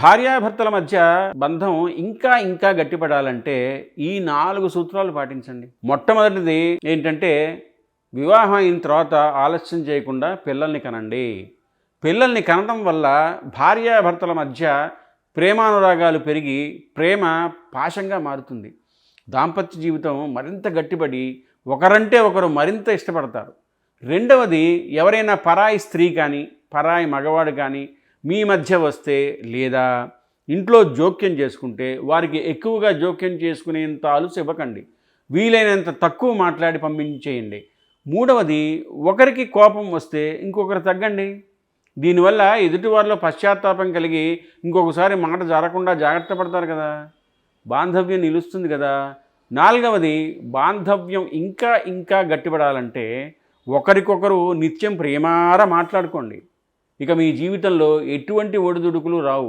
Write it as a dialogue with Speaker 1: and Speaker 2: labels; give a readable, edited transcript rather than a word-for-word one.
Speaker 1: భార్యాభర్తల మధ్య బంధం ఇంకా ఇంకా గట్టిపడాలంటే ఈ 4 సూత్రాలు పాటించండి. మొట్టమొదటిది ఏంటంటే వివాహం అయిన తర్వాత ఆలస్యం చేయకుండా పిల్లల్ని కనండి. పిల్లల్ని కనడం వల్ల భార్యాభర్తల మధ్య ప్రేమానురాగాలు పెరిగి ప్రేమ పాశంగా మారుతుంది. దాంపత్య జీవితం మరింత గట్టిపడి ఒకరంటే ఒకరు మరింత ఇష్టపడతారు. రెండవది, ఎవరైనా పరాయి స్త్రీ కానీ పరాయి మగవాడు కానీ మీ మధ్య వస్తే లేదా ఇంట్లో జోక్యం చేసుకుంటే వారికి ఎక్కువగా జోక్యం చేసుకునేంత అలుసు ఇవ్వకండి. వీలైనంత తక్కువ మాట్లాడి పంపించేయండి. మూడవది, ఒకరికి కోపం వస్తే ఇంకొకరు తగ్గండి. దీనివల్ల ఎదుటివారిలో పశ్చాత్తాపం కలిగి ఇంకొకసారి మాట జారకుండా జాగ్రత్త పడతారు కదా, బాంధవ్యం నిలుస్తుంది కదా. నాలుగవది, బాంధవ్యం ఇంకా ఇంకా గట్టిపడాలంటే ఒకరికొకరు నిత్యం ప్రేమార మాట్లాడుకోండి. ఇక మీ జీవితంలో ఎటువంటి ఒడిదుడుకులు రావు.